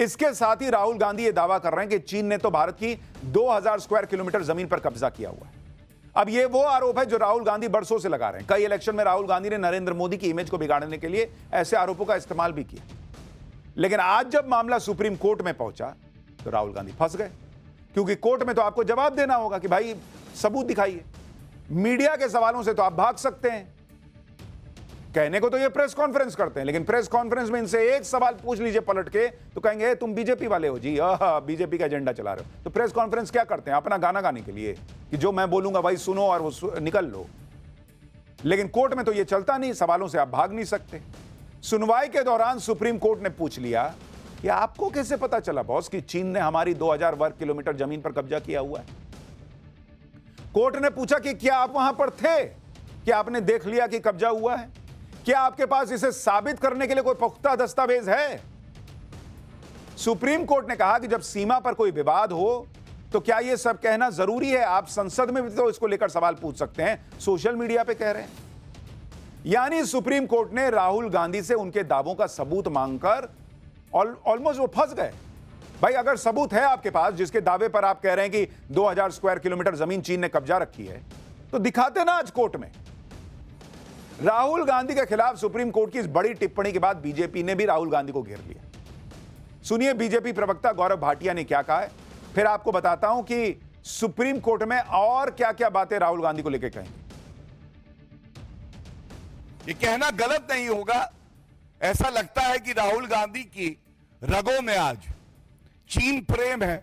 इसके साथ ही राहुल गांधी ये दावा कर रहे हैं कि चीन ने तो भारत की 2000 स्क्वायर किलोमीटर जमीन पर कब्जा किया हुआ है। अब ये वो आरोप है जो राहुल गांधी बरसों से लगा रहे हैं। कई इलेक्शन में राहुल गांधी ने नरेंद्र मोदी की इमेज को बिगाड़ने के लिए ऐसे आरोपों का इस्तेमाल भी किया। लेकिन आज जब मामला सुप्रीम कोर्ट में पहुंचा तो राहुल गांधी फंस गए, क्योंकि कोर्ट में तो आपको जवाब देना होगा कि भाई सबूत दिखाइए। मीडिया के सवालों से तो आप भाग सकते हैं, कहने को तो ये प्रेस कॉन्फ्रेंस करते हैं, लेकिन प्रेस कॉन्फ्रेंस में इनसे एक सवाल पूछ लीजिए पलट के तो कहेंगे तुम बीजेपी वाले हो जी, बीजेपी का एजेंडा चला रहे हो। तो प्रेस कॉन्फ्रेंस क्या करते हैं? अपना गाना गाने के लिए कि जो मैं बोलूंगा भाई सुनो और वो निकल लो। लेकिन कोर्ट में तो ये चलता नहीं, सवालों से आप भाग नहीं सकते। सुनवाई के दौरान सुप्रीम कोर्ट ने पूछ लिया कि आपको कैसे पता चला बॉस कि चीन ने हमारी 2000 वर्ग किलोमीटर जमीन पर कब्जा किया हुआ है? कोर्ट ने पूछा कि क्या आप वहां पर थे, क्या आपने देख लिया कि कब्जा हुआ है, क्या आपके पास इसे साबित करने के लिए कोई पुख्ता दस्तावेज है? सुप्रीम कोर्ट ने कहा कि जब सीमा पर कोई विवाद हो तो क्या यह सब कहना जरूरी है? आप संसद में भी तो इसको लेकर सवाल पूछ सकते हैं, सोशल मीडिया पे कह रहे हैं। यानी सुप्रीम कोर्ट ने राहुल गांधी से उनके दावों का सबूत मांगकर ऑलमोस्ट वो फंस गए। भाई अगर सबूत है आपके पास जिसके दावे पर आप कह रहे हैं कि 2000 स्क्वायर किलोमीटर जमीन चीन ने कब्जा रखी है, तो दिखाते ना आज कोर्ट में। राहुल गांधी के खिलाफ सुप्रीम कोर्ट की इस बड़ी टिप्पणी के बाद बीजेपी ने भी राहुल गांधी को घेर लिया। सुनिए बीजेपी प्रवक्ता गौरव भाटिया ने क्या कहा है, फिर आपको बताता हूं कि सुप्रीम कोर्ट में और क्या क्या बातें राहुल गांधी को लेकर कहेंगे। ये कहना गलत नहीं होगा, ऐसा लगता है कि राहुल गांधी की रगों में आज चीन प्रेम है,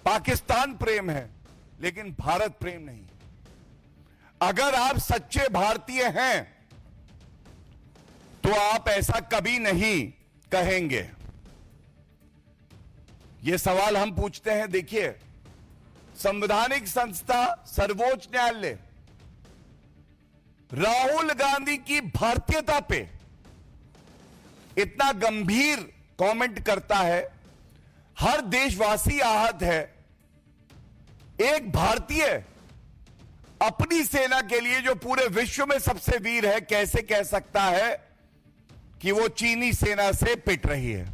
पाकिस्तान प्रेम है, लेकिन भारत प्रेम नहीं। अगर आप सच्चे भारतीय हैं तो आप ऐसा कभी नहीं कहेंगे। यह सवाल हम पूछते हैं। देखिए, संवैधानिक संस्था सर्वोच्च न्यायालय राहुल गांधी की भारतीयता पे इतना गंभीर कमेंट करता है, हर देशवासी आहत है। एक भारतीय अपनी सेना के लिए जो पूरे विश्व में सबसे वीर है, कैसे कह सकता है कि वो चीनी सेना से पिट रही है?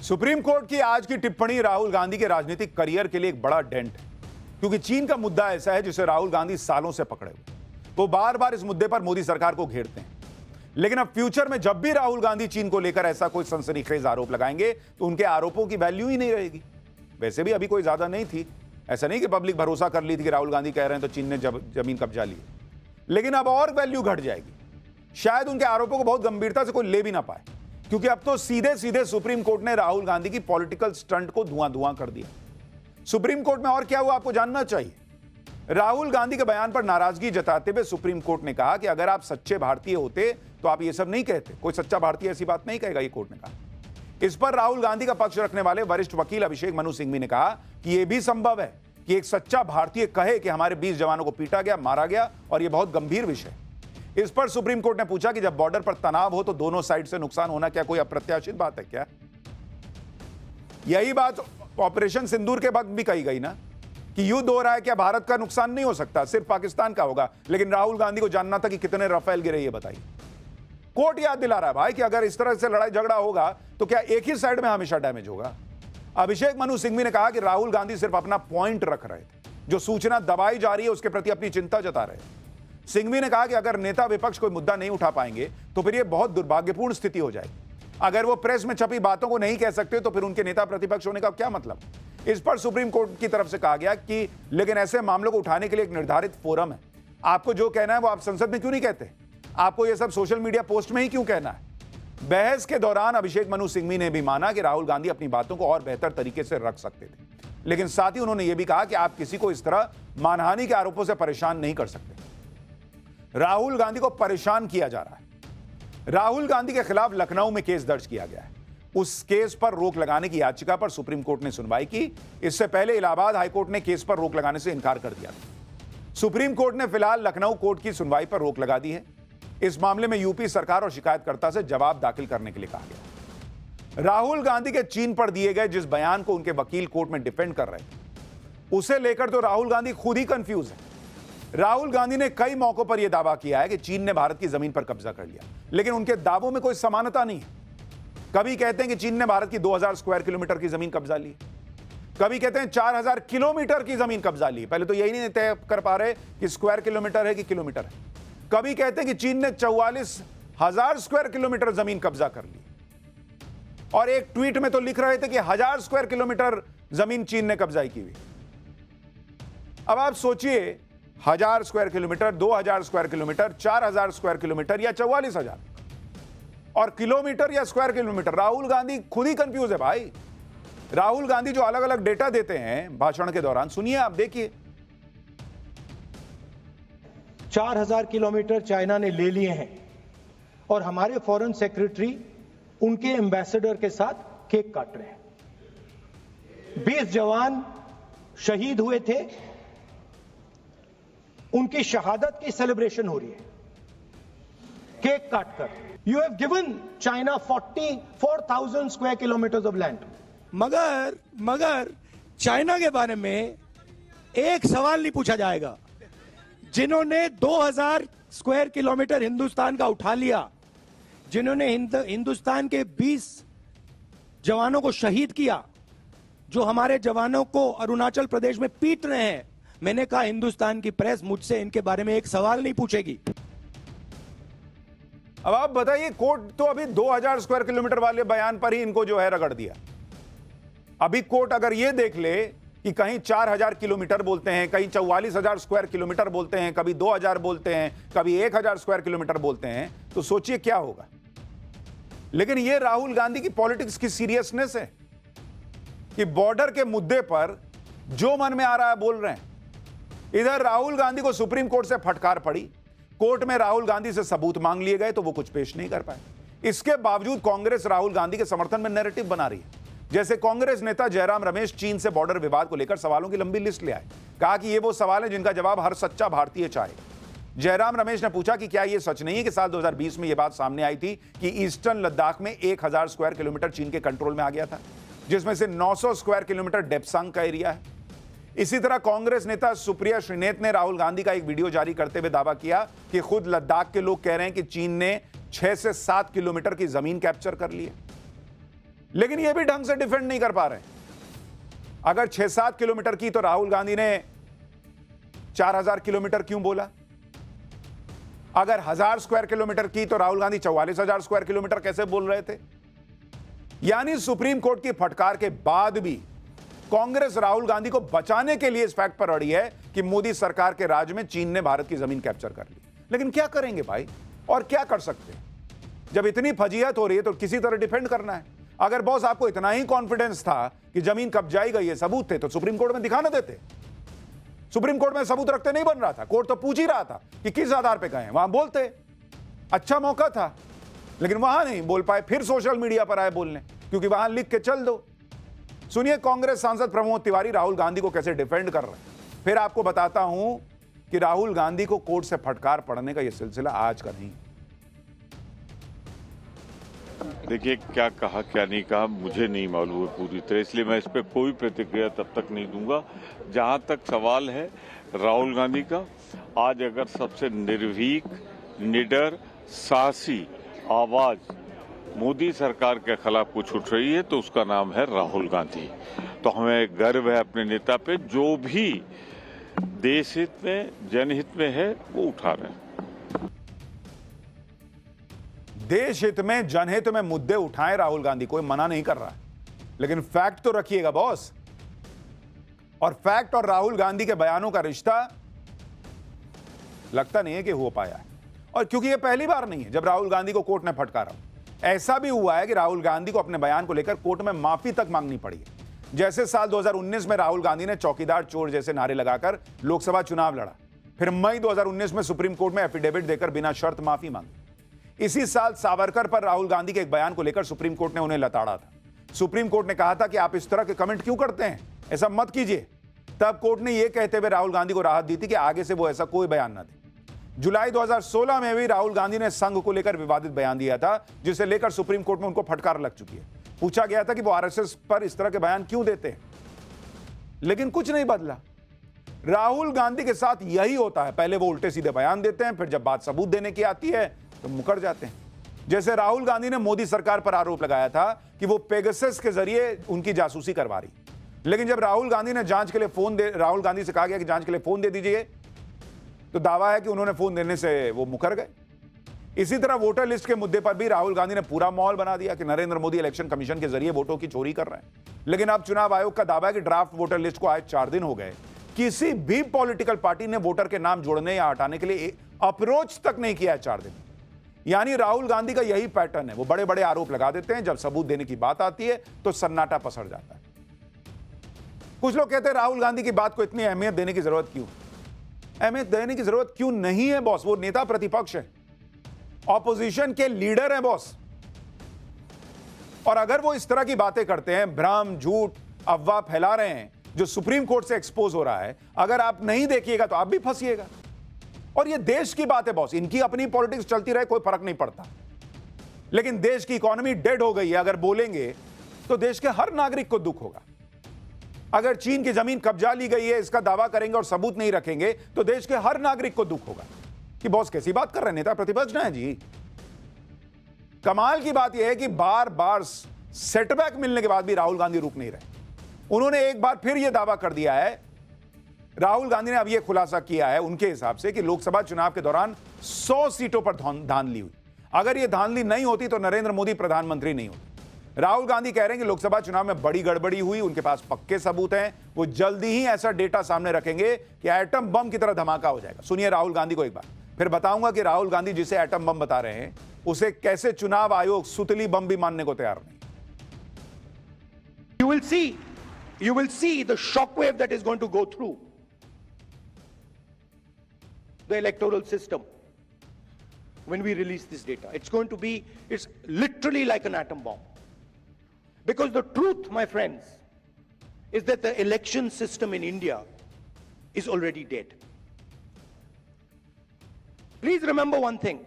सुप्रीम कोर्ट की आज की टिप्पणी राहुल गांधी के राजनीतिक करियर के लिए एक बड़ा डेंट है, क्योंकि चीन का मुद्दा ऐसा है जिसे राहुल गांधी सालों से पकड़े हुए। वो बार बार इस मुद्दे पर मोदी सरकार को घेरते हैं। लेकिन अब फ्यूचर में जब भी राहुल गांधी चीन को लेकर ऐसा कोई सनसनीखेज आरोप लगाएंगे तो उनके आरोपों की वैल्यू ही नहीं रहेगी। वैसे भी अभी कोई ज्यादा नहीं थी, ऐसा नहीं कि पब्लिक भरोसा कर ली थी कि राहुल गांधी कह रहे हैं तो चीन ने जमीन कब्जा ली, लेकिन अब और वैल्यू घट जाएगी। शायद उनके आरोपों को बहुत गंभीरता से कोई ले भी ना पाए, क्योंकि अब तो सीधे सीधे सुप्रीम कोर्ट ने राहुल गांधी की पॉलिटिकल स्टंट को धुआं धुआं कर दिया। सुप्रीम कोर्ट में और क्या हुआ आपको जानना चाहिए। राहुल गांधी के बयान पर नाराजगी जताते हुए सुप्रीम कोर्ट ने कहा कि अगर आप सच्चे भारतीय होते तो आप ये सब नहीं कहते। कोई सच्चा भारतीय ऐसी बात नहीं कहेगा, ये कोर्ट ने कहा। इस पर राहुल गांधी का पक्ष रखने वाले वरिष्ठ वकील अभिषेक मनु सिंघवी ने कहा कि यह भी संभव है कि एक सच्चा भारतीय कहे कि हमारे 20 जवानों को पीटा गया, मारा गया, और यह बहुत गंभीर विषय। इस पर सुप्रीम कोर्ट ने पूछा कि जब बॉर्डर पर तनाव हो तो दोनों साइड से नुकसान होना क्या कोई अप्रत्याशित बात है क्या? यही बात ऑपरेशन सिंदूर के वक्त भी कही गई ना कि युद्ध हो रहा है, क्या भारत का नुकसान नहीं हो सकता, सिर्फ पाकिस्तान का होगा। लेकिन राहुल गांधी को जानना था कि कितने राफेल गिरे, ये बताइए। कोर्ट याद दिला रहा है भाई कि अगर इस तरह से लड़ाई झगड़ा होगा तो क्या एक ही साइड में हमेशा डैमेज होगा। अभिषेक मनु सिंघवी ने कहा कि राहुल गांधी सिर्फ अपना पॉइंट रख रहे थे, जो सूचना दबाई जा रही है उसके प्रति अपनी चिंता जता रहे हैं। सिंघवी ने कहा कि अगर नेता विपक्ष कोई मुद्दा नहीं उठा पाएंगे तो फिर यह बहुत दुर्भाग्यपूर्ण स्थिति हो जाएगी। अगर वो प्रेस में छपी बातों को नहीं कह सकते तो फिर उनके नेता प्रतिपक्ष होने का क्या मतलब। इस पर सुप्रीम कोर्ट की तरफ से कहा गया कि लेकिन ऐसे मामलों को उठाने के लिए एक निर्धारित फोरम है। आपको जो कहना है वो आप संसद में क्यों नहीं कहते? आपको यह सब सोशल मीडिया पोस्ट में ही क्यों कहना है? बहस के दौरान अभिषेक मनु सिंघवी ने भी माना कि राहुल गांधी अपनी बातों को और बेहतर तरीके से रख सकते थे, लेकिन साथ ही उन्होंने यह भी कहा कि आप किसी को इस तरह मानहानि के आरोपों से परेशान नहीं कर सकते। राहुल गांधी को परेशान किया जा रहा है। राहुल गांधी के खिलाफ लखनऊ में केस दर्ज किया गया है। उस केस पर रोक लगाने की याचिका पर सुप्रीम कोर्ट ने सुनवाई की। इससे पहले इलाहाबाद हाईकोर्ट ने केस पर रोक लगाने से इनकार कर दिया था। सुप्रीम कोर्ट ने फिलहाल लखनऊ कोर्ट की सुनवाई पर रोक लगा दी है। इस मामले में यूपी सरकार और शिकायतकर्ता से जवाब दाखिल करने के लिए कहा गया। राहुल गांधी के चीन पर दिए गए जिस बयान को उनके वकील कोर्ट में डिफेंड कर रहे थे, उसे लेकर तो राहुल गांधी खुद ही कंफ्यूज है। राहुल गांधी ने कई मौकों पर यह दावा किया है कि चीन ने भारत की जमीन पर कब्जा कर लिया, लेकिन उनके दावों में कोई समानता नहीं है। कभी कहते हैं कि चीन ने भारत की 2000 स्क्वायर किलोमीटर की जमीन कब्जा ली, कभी कहते हैं 4000 किलोमीटर की जमीन कब्जा ली। पहले तो यही नहीं तय कर पा रहे कि स्क्वायर किलोमीटर है कि किलोमीटर है। कभी कहते हैं कि चीन ने 44,000 स्क्वायर किलोमीटर जमीन कब्जा कर ली, और एक ट्वीट में तो लिख रहे थे कि 1000 स्क्वायर किलोमीटर जमीन चीन ने कब्जा की हुई। अब आप सोचिए, 1000 square kilometre, 2000 square kilometre, 4000 square kilometre या 44,000, और किलोमीटर या स्क्वायर किलोमीटर। राहुल गांधी खुद ही कंफ्यूज है भाई। राहुल गांधी जो अलग अलग डेटा देते हैं भाषण के दौरान, सुनिए आप, देखिए। 4000 किलोमीटर चाइना ने ले लिए हैं और हमारे फॉरेन सेक्रेटरी उनके एम्बेसडर के साथ केक काट रहे हैं। 20 जवान शहीद हुए थे, उनकी शहादत की सेलिब्रेशन हो रही है केक काटकर। You have given China 44,000 square kilometres of land. मगर चाइना के बारे में एक सवाल नहीं पूछा जाएगा। जिन्होंने 2000 स्क्वायर किलोमीटर हिंदुस्तान का उठा लिया, जिन्होंने हिंदुस्तान के 20 जवानों को शहीद किया, जो हमारे जवानों को अरुणाचल प्रदेश में पीट रहे हैं, मैंने कहा हिंदुस्तान की प्रेस मुझसे इनके बारे में एक सवाल नहीं पूछेगी। अब आप बताइए, कोर्ट तो अभी 2000 स्क्वायर किलोमीटर वाले बयान पर ही इनको जो है रगड़ दिया। अभी कोर्ट अगर यह देख ले कि कहीं 4000 किलोमीटर बोलते हैं, कहीं 44,000 स्क्वायर किलोमीटर बोलते हैं, कभी 2000 बोलते हैं, कभी 1000 स्क्वायर किलोमीटर बोलते हैं, तो सोचिए क्या होगा। लेकिन यह राहुल गांधी की पॉलिटिक्स की सीरियसनेस है कि बॉर्डर के मुद्दे पर जो मन में आ रहा है बोल रहे हैं। इधर राहुल गांधी को सुप्रीम कोर्ट से फटकार पड़ी, कोर्ट में राहुल गांधी से सबूत मांग लिए गए तो वो कुछ पेश नहीं कर पाए। इसके बावजूद कांग्रेस राहुल गांधी के समर्थन में नैरेटिव बना रही है। जैसे कांग्रेस नेता जयराम रमेश चीन से बॉर्डर विवाद को लेकर सवालों की लंबी लिस्ट ले आए, कहा कि ये वो सवाल है जिनका जवाब हर सच्चा भारतीय चाहेगा। जयराम रमेश ने पूछा कि क्या यह सच नहीं है कि साल 2020 में यह बात सामने आई थी कि ईस्टर्न लद्दाख में 1000 स्क्वायर किलोमीटर चीन के कंट्रोल में आ गया था, जिसमें से 900 स्क्वायर किलोमीटर डेप्सांग का एरिया है। इसी तरह कांग्रेस नेता सुप्रिया श्रीनेत ने राहुल गांधी का एक वीडियो जारी करते हुए दावा किया कि खुद लद्दाख के लोग कह रहे हैं कि चीन ने 6 से 7 किलोमीटर की जमीन कैप्चर कर ली है, लेकिन यह भी ढंग से डिफेंड नहीं कर पा रहे। अगर 6-7 किलोमीटर की तो राहुल गांधी ने 4000 किलोमीटर क्यों बोला? अगर 1000 स्क्वायर किलोमीटर की तो राहुल गांधी 44,000 स्क्वायर किलोमीटर कैसे बोल रहे थे? यानी सुप्रीम कोर्ट की फटकार के बाद भी कांग्रेस राहुल गांधी को बचाने के लिए इस फैक्ट पर अड़ी है कि मोदी सरकार के राज में चीन ने भारत की जमीन कैप्चर कर ली। लेकिन क्या करेंगे भाई, और क्या कर सकते हैं? जब इतनी फजीहत हो रही है तो किसी तरह डिफेंड करना है। अगर बॉस आपको इतना ही कॉन्फिडेंस था कि जमीन कब्जाई गई है, सबूत थे, तो सुप्रीम कोर्ट में दिखाना देते। सुप्रीम कोर्ट में सबूत रखते नहीं बन रहा था, कोर्ट तो पूछ ही रहा था कि किस आधार पर गए, वहां बोलते। अच्छा मौका था, लेकिन वहां नहीं बोल पाए, फिर सोशल मीडिया पर आए बोलने, क्योंकि वहां लिख के चल दो। सुनिए कांग्रेस सांसद प्रमोद तिवारी राहुल गांधी को कैसे डिफेंड कर रहे हैं। फिर आपको बताता हूं कि राहुल गांधी को कोर्ट से फटकार पड़ने का यह सिलसिला आज का नहीं। देखिए, क्या कहा क्या नहीं कहा मुझे नहीं मालूम है पूरी तरह, इसलिए मैं इस पर कोई प्रतिक्रिया तब तक नहीं दूंगा। जहां तक सवाल है राहुल गांधी का, आज अगर सबसे निर्भीक, निडर, साहसी आवाज मोदी सरकार के खिलाफ कुछ उठ रही है तो उसका नाम है राहुल गांधी। तो हमें गर्व है अपने नेता पे, जो भी देश हित में, जनहित में है वो उठा रहे हैं। देश हित में, जनहित में मुद्दे उठाएं राहुल गांधी, कोई मना नहीं कर रहा है, लेकिन फैक्ट तो रखिएगा बॉस। और फैक्ट और राहुल गांधी के बयानों का रिश्ता लगता नहीं है कि हो पाया है। और क्योंकि यह पहली बार नहीं है जब राहुल गांधी को कोर्ट ने फटकारा। ऐसा भी हुआ है कि राहुल गांधी को अपने बयान को लेकर कोर्ट में माफी तक मांगनी पड़ी है। जैसे साल 2019 में राहुल गांधी ने चौकीदार चोर जैसे नारे लगाकर लोकसभा चुनाव लड़ा, फिर मई 2019 में सुप्रीम कोर्ट में एफिडेविट देकर बिना शर्त माफी मांगी। इसी साल सावरकर पर राहुल गांधी के एक बयान को लेकर सुप्रीम कोर्ट ने उन्हें लताड़ा था। सुप्रीम कोर्ट ने कहा था कि आप इस तरह के कमेंट क्यों करते हैं, ऐसा मत कीजिए। तब कोर्ट ने यह कहते हुए राहुल गांधी को राहत दी थी कि आगे से वो ऐसा कोई बयान ना दे। जुलाई 2016 में भी राहुल गांधी ने संघ को लेकर विवादित बयान दिया था, जिसे लेकर सुप्रीम कोर्ट में उनको फटकार लग चुकी है। पूछा गया था कि वो आरएसएस पर इस तरह के बयान क्यों देते हैं, लेकिन कुछ नहीं बदला। राहुल गांधी के साथ यही होता है, पहले वो उल्टे सीधे बयान देते हैं, फिर जब बात सबूत देने की आती है तो मुकर जाते हैं। जैसे राहुल गांधी ने मोदी सरकार पर आरोप लगाया था कि वो पेगासस के जरिए उनकी जासूसी करवा रही, लेकिन जब राहुल गांधी ने जांच के लिए राहुल गांधी से कहा गया कि जांच के लिए फोन दे दीजिए, तो दावा है कि उन्होंने फोन देने से वो मुकर गए। इसी तरह वोटर लिस्ट के मुद्दे पर भी राहुल गांधी ने पूरा माहौल बना दिया कि नरेंद्र मोदी इलेक्शन कमीशन के जरिए वोटों की चोरी कर रहे हैं। लेकिन अब चुनाव आयोग का दावा है कि ड्राफ्ट वोटर लिस्ट को आज 4 दिन हो गए, किसी भी पॉलिटिकल पार्टी ने वोटर के नाम जोड़ने या हटाने के लिए अप्रोच तक नहीं किया है 4 दिन। यानी राहुल गांधी का यही पैटर्न है, वो बड़े बड़े आरोप लगा देते हैं, जब सबूत देने की बात आती है तो सन्नाटा पसर जाता है। कुछ लोग कहते हैं राहुल गांधी की बात को इतनी अहमियत देने की जरूरत क्यों? अहमियत देने की जरूरत क्यों नहीं है बॉस? वो नेता प्रतिपक्ष है, ऑपोजिशन के लीडर हैं बॉस, और अगर वो इस तरह की बातें करते हैं, भ्रम, झूठ, अफवाह फैला रहे हैं जो सुप्रीम कोर्ट से एक्सपोज हो रहा है, अगर आप नहीं देखिएगा तो आप भी फंसिएगा। और ये देश की बात है बॉस, इनकी अपनी पॉलिटिक्स चलती रहे, कोई फर्क नहीं पड़ता, लेकिन देश की इकोनॉमी डेड हो गई है, अगर बोलेंगे तो देश के हर नागरिक को दुख होगा। अगर चीन की जमीन कब्जा ली गई है इसका दावा करेंगे और सबूत नहीं रखेंगे तो देश के हर नागरिक को दुख होगा कि बॉस कैसी बात कर रहे हैं, नेता प्रतिपक्ष ना है जी। कमाल की बात यह है कि बार बार सेटबैक मिलने के बाद भी राहुल गांधी रुक नहीं रहे। उन्होंने एक बार फिर यह दावा कर दिया है, राहुल गांधी ने अब यह खुलासा किया है उनके हिसाब से कि लोकसभा चुनाव के दौरान 100 सीटों पर धांधली हुई। अगर यह धांधली नहीं होती तो नरेंद्र मोदी प्रधानमंत्री नहीं होते। राहुल गांधी कह रहे हैं कि लोकसभा चुनाव में बड़ी गड़बड़ी हुई, उनके पास पक्के सबूत हैं, वो जल्दी ही ऐसा डेटा सामने रखेंगे कि एटम बम की तरह धमाका हो जाएगा। सुनिए राहुल गांधी को एक बार, फिर बताऊंगा कि राहुल गांधी जिसे एटम बम बता रहे हैं उसे कैसे चुनाव आयोग सुतली बम भी मानने को तैयार नहीं। You will see the shockwave that is going to go through the electoral system when we release this data. It's literally like an atom bomb. Because the truth, my friends, is that the election system in India is already dead. Please remember one thing.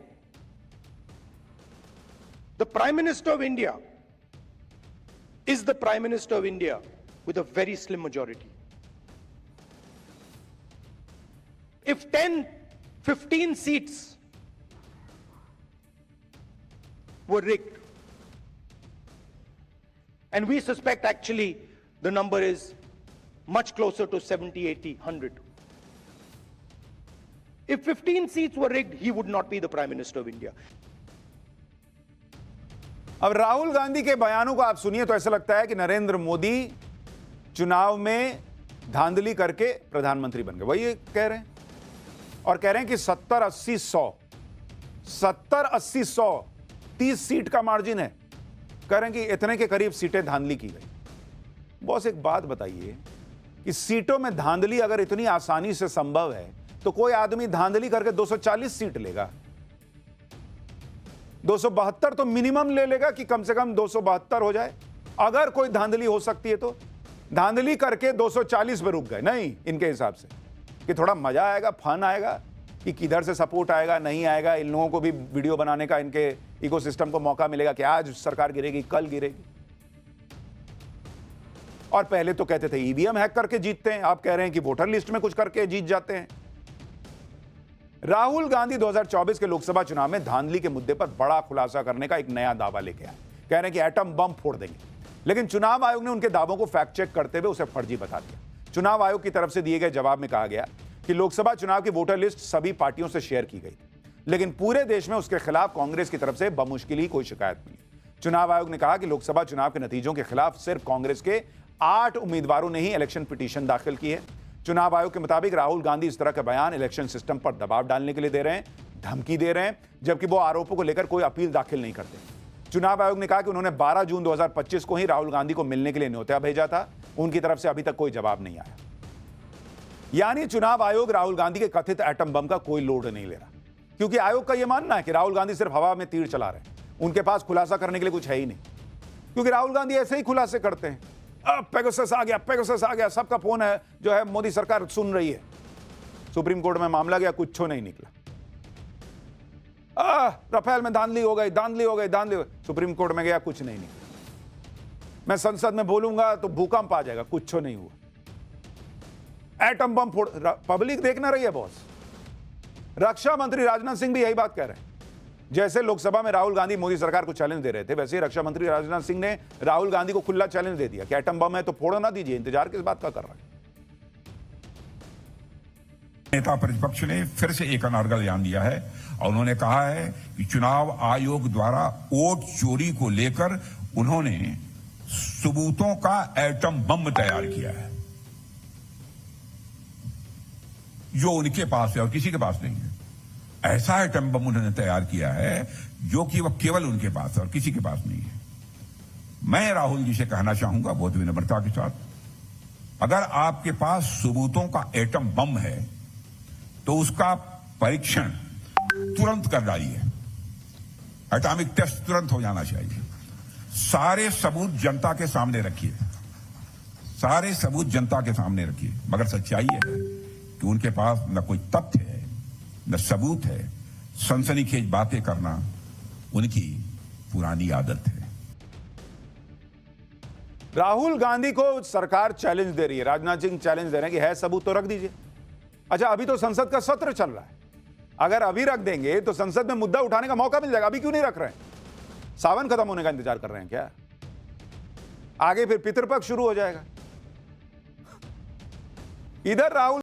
The Prime Minister of India is the Prime Minister of India with a very slim majority. If 10, 15 seats were rigged, and we suspect actually the number is much closer to 70, 80, 100. If 15 seats were rigged, he would not be the Prime Minister of India. अब राहुल गांधी के बयानों को आप सुनिए तो ऐसा लगता है कि नरेंद्र मोदी चुनाव में धांधली करके प्रधानमंत्री बन गए। वही कह रहे हैं और कह रहे हैं कि 70, 80, 100 30 सीट का मार्जिन है। कह रहे हैं कि इतने के करीब सीटें धांधली की गई। बॉस एक बात बताइए कि सीटों में धांधली अगर इतनी आसानी से संभव है तो कोई आदमी धांधली करके 240 सीट लेगा, 272 तो मिनिमम ले लेगा कि कम से कम 272 हो जाए। अगर कोई धांधली हो सकती है तो धांधली करके 240 पे रुक गए। नहीं, इनके हिसाब से कि थोड़ा मजा आएगा, फन आएगा, कि किधर से सपोर्ट आएगा नहीं आएगा, इन लोगों को भी वीडियो बनाने का इनके इकोसिस्टम को मौका मिलेगा कि आज सरकार गिरेगी, कल गिरेगी। और पहले तो कहते थे ईवीएम हैक करके जीतते हैं, आप कह रहे हैं कि वोटर लिस्ट में कुछ करके जीत जाते हैं। राहुल गांधी 2024 के लोकसभा चुनाव में धांधली के मुद्दे पर बड़ा खुलासा करने का एक नया दावा लेके आए। कह रहे हैं कि एटम बम फोड़ देंगे, लेकिन चुनाव आयोग ने उनके दावों को फैक्ट चेक करते हुए उसे फर्जी बता दिया। चुनाव आयोग की तरफ से दिए गए जवाब में कहा गया कि लोकसभा चुनाव की वोटर लिस्ट सभी पार्टियों से शेयर की गई, लेकिन पूरे देश में उसके खिलाफ कांग्रेस की तरफ से बमुश्किल ही कोई शिकायत मिली। चुनाव आयोग ने कहा कि लोकसभा चुनाव के नतीजों के खिलाफ सिर्फ कांग्रेस के 8 उम्मीदवारों ने ही इलेक्शन पिटीशन दाखिल की है। चुनाव आयोग के मुताबिक राहुल गांधी इस तरह का बयान इलेक्शन सिस्टम पर दबाव डालने के लिए दे रहे हैं, धमकी दे रहे हैं, जबकि वो आरोपों को लेकर कोई अपील दाखिल नहीं करते। चुनाव आयोग ने कहा कि उन्होंने 12 जून 2025 को ही राहुल गांधी को मिलने के लिए न्योता भेजा था, उनकी तरफ से अभी तक कोई जवाब नहीं आया। यानी चुनाव आयोग राहुल गांधी के कथित एटम बम का कोई लोड नहीं ले रहा, क्योंकि आयोग का यह मानना है कि राहुल गांधी सिर्फ हवा में तीर चला रहे हैं, उनके पास खुलासा करने के लिए कुछ है ही नहीं। क्योंकि राहुल गांधी ऐसे ही खुलासे करते हैं, पेगासस आ गया, पेगासस आ गया, सबका फोन है जो है मोदी सरकार सुन रही है। सुप्रीम कोर्ट में मामला गया, कुछ नहीं निकला। राफेल में धांधली हो गई, धांधली हो गई, धांधली हो गई, सुप्रीम कोर्ट में गया, कुछ नहीं निकला। मैं संसद में बोलूंगा तो भूकंप आ जाएगा, कुछ नहीं हुआ। एटम बम फोड़, पब्लिक देखना रही है बॉस। रक्षा मंत्री राजनाथ सिंह भी यही बात कह रहे हैं जैसे लोकसभा में राहुल गांधी मोदी सरकार को चैलेंज दे रहे थे, वैसे ही रक्षा मंत्री राजनाथ सिंह ने राहुल गांधी को खुला चैलेंज दे दिया कि एटम बम है तो फोड़ो ना दीजिए, इंतजार किस बात का कर रहा है। नेता प्रतिपक्ष ने फिर से एक अनर्गल बयान दिया है और उन्होंने कहा है कि चुनाव आयोग द्वारा वोट चोरी को लेकर उन्होंने सबूतों का एटम बम तैयार किया है, जो उनके पास है और किसी के पास नहीं है। ऐसा एटम बम उन्होंने तैयार किया है जो कि वह केवल उनके पास है और किसी के पास नहीं है। मैं राहुल जी से कहना चाहूंगा बहुत विनम्रता के साथ, अगर आपके पास सबूतों का एटम बम है तो उसका परीक्षण तुरंत कर डालिए, एटॉमिक टेस्ट तुरंत हो जाना चाहिए। सारे सबूत जनता के सामने रखिए, सारे सबूत जनता के सामने रखिए। मगर सच्चाई है कि उनके पास न कोई तथ्य है न सबूत है, सनसनीखेज बातें करना उनकी पुरानी आदत है। राहुल गांधी को सरकार चैलेंज दे रही है, राजनाथ सिंह चैलेंज दे रहे हैं कि है सबूत तो रख दीजिए। अच्छा, अभी तो संसद का सत्र चल रहा है, अगर अभी रख देंगे तो संसद में मुद्दा उठाने का मौका मिल जाएगा। अभी क्यों नहीं रख रहे हैं? सावन खत्म होने का इंतजार कर रहे हैं क्या? आगे फिर पितृपक्ष शुरू हो जाएगा। इधर राहुल